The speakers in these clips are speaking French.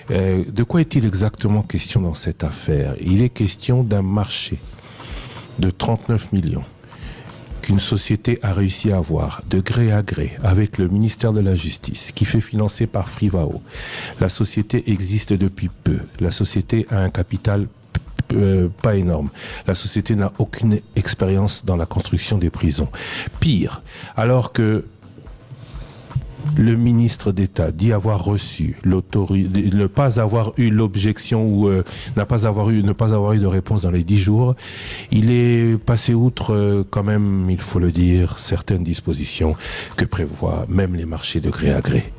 De quoi est-il exactement question dans cette affaire? Il est question d'un marché de 39 millions qu'une société a réussi à avoir de gré à gré avec le ministère de la Justice, qui fait financer par Frivao. La société existe depuis peu. La société a un capital pas énorme. La société n'a aucune expérience dans la construction des prisons. Pire, alors que le ministre d'État dit avoir reçu ne pas avoir eu l'objection ou ne pas avoir eu de réponse dans les 10 jours. Il est passé outre quand même, il faut le dire, certaines dispositions que prévoient même les marchés de gré à gré.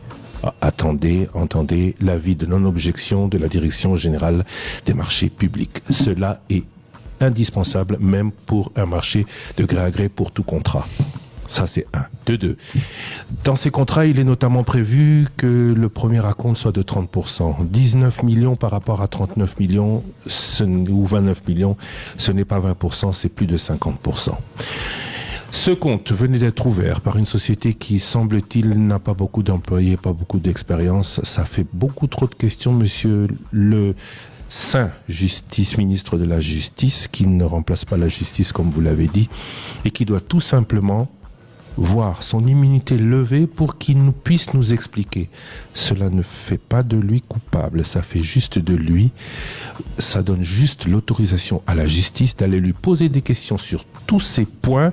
Entendez l'avis de non-objection de la Direction générale des marchés publics. Cela est indispensable même pour un marché de gré à gré pour tout contrat. Ça, c'est un. De deux. Dans ces contrats, il est notamment prévu que le premier acompte soit de 30%. 19 millions par rapport à 39 millions ou 29 millions, ce n'est pas 20%, c'est plus de 50%. Ce compte venait d'être ouvert par une société qui, semble-t-il, n'a pas beaucoup d'employés, pas beaucoup d'expérience. Ça fait beaucoup trop de questions, monsieur le Saint ministre de la Justice, qui ne remplace pas la justice, comme vous l'avez dit, et qui doit tout simplement voir son immunité levée pour qu'il puisse nous expliquer. Cela ne fait pas de lui coupable, ça fait juste de lui, ça donne juste l'autorisation à la justice d'aller lui poser des questions sur tous ces points,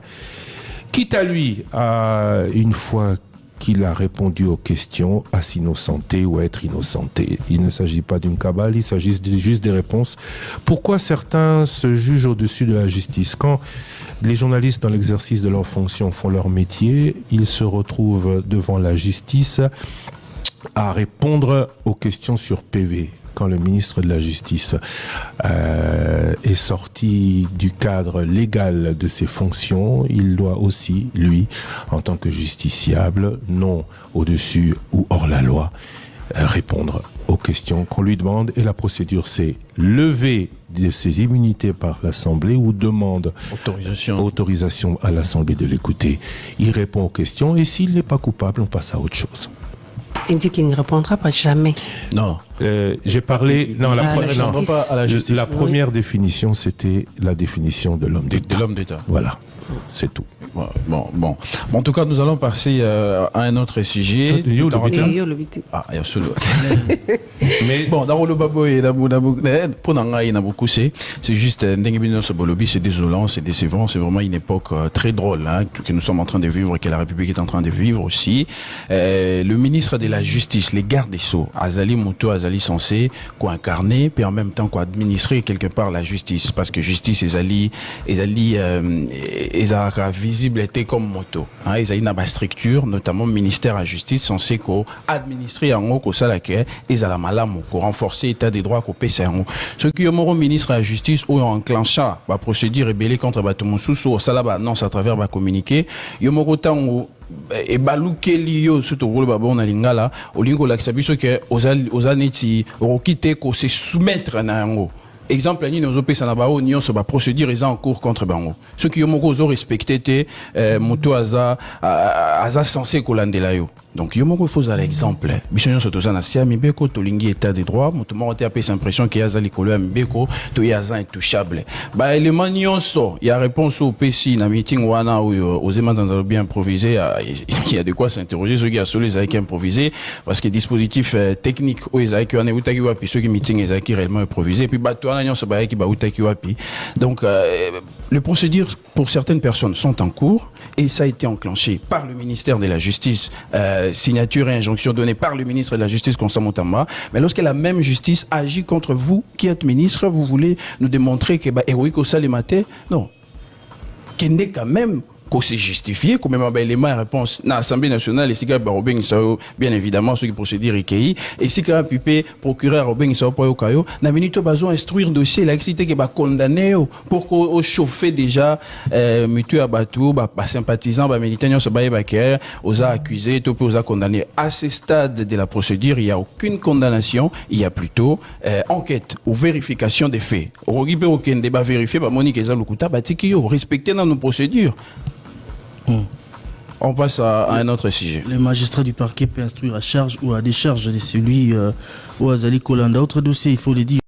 quitte à lui, une fois qu'il a répondu aux questions, à s'innocenter ou à être innocenté. Il ne s'agit pas d'une cabale, il s'agit juste des réponses. Pourquoi certains se jugent au-dessus de la justice? Quand les journalistes, dans l'exercice de leur fonction, font leur métier, ils se retrouvent devant la justice à répondre aux questions sur PV. Quand le ministre de la Justice est sorti du cadre légal de ses fonctions, il doit aussi, lui, en tant que justiciable, non au-dessus ou hors la loi, répondre aux questions qu'on lui demande. Et la procédure, c'est lever de ses immunités par l'Assemblée ou demande autorisation à l'Assemblée de l'écouter. Il répond aux questions et s'il n'est pas coupable, on passe à autre chose. Il dit qu'il ne répondra pas jamais. Non. J'ai parlé... Non, la première oui. définition, c'était la définition de l'homme d'État. De l'homme d'État. Voilà, c'est tout. Bon. En tout cas, nous allons passer à un autre sujet. Ah, absolument. Mais bon, dans le babo et pour n'engager n'a beaucoup c'est juste c'est désolant, c'est décevant, c'est vraiment une époque très drôle que nous sommes en train de vivre et que la République est en train de vivre aussi. Le ministre de la Justice, les gardes des Sceaux, Azali Moto, Azali censé quoi incarner, puis en même temps quoi administrer quelque part la justice, parce que justice Azali visible était comme moto. Ils ont une structure, notamment ministère de la justice, censé administrer en haut, ça la que ils ont la malam, renforcer l'état des droits, PC en haut. Ce qui est au ministre de la justice ou enclencha la procédure rébellée contre Batomonsusu, au salaba, non, c'est à travers va communiquer. Yomoro temps et baluke liyo surtout le babon na lingala olingo la kisabiso ke ozaneti rokite ko se soumettre na yango. Exemple ni nos opesa na bao nyon so ba procédure est en cours contre bango. Ceux qui yomoko zo respecté te moto aza censé kolandela yo. Donc yomoko faut à l'exemple. Bisonyo so tozana sia mibeko to lingi état de droit, moto mo te apesa impression que yaza likolo ya mibeko to yaza intouchable. Ba élément nyonso ya réponse au PC na meeting wana ou aux éléments bien improvisé, il y a de quoi s'interroger ceux qui a solo les avec improvisé parce que dispositif technique ou les avec on est utaki wapi ceux qui meeting les avec réellement improvisé puis bato ana nyonso ba ki ba utaki wapi. Donc les procédures pour certaines personnes sont en cours et ça a été enclenché par le ministère de la Justice, signature et injonction donnée par le ministre de la Justice Constant Mutamba. Mais lorsque la même justice agit contre vous qui êtes ministre, vous voulez nous démontrer que héroïque au salématé, non, qu'il n'est quand même qu'on s'est justifié, qu'on même l'élément de réponse dans l'Assemblée nationale, et si quand Robin Sao, bien évidemment, ceux qui procédent recueillis, et si quand Pipé, procureur Robin Sao, pour au caillou, n'a venu tout besoin instruire dossier, l'activité qui va condamner, pour qu'on chauffe déjà, mutu à bateau, sympathisant, militants, se bailler backer, aux accusés, tout peut aux condamner. À ce stade de la procédure, il n'y a aucune condamnation, il y a plutôt, enquête ou vérification des faits. Au regard aucun débat vérifié, Monique Ezan Lokuta, Batikio, respecté dans nos procédures. On passe à un autre sujet. Les magistrats du parquet peuvent instruire à charge ou à décharge de celui où Azali Kolanda. Autre dossier, il faut le dire.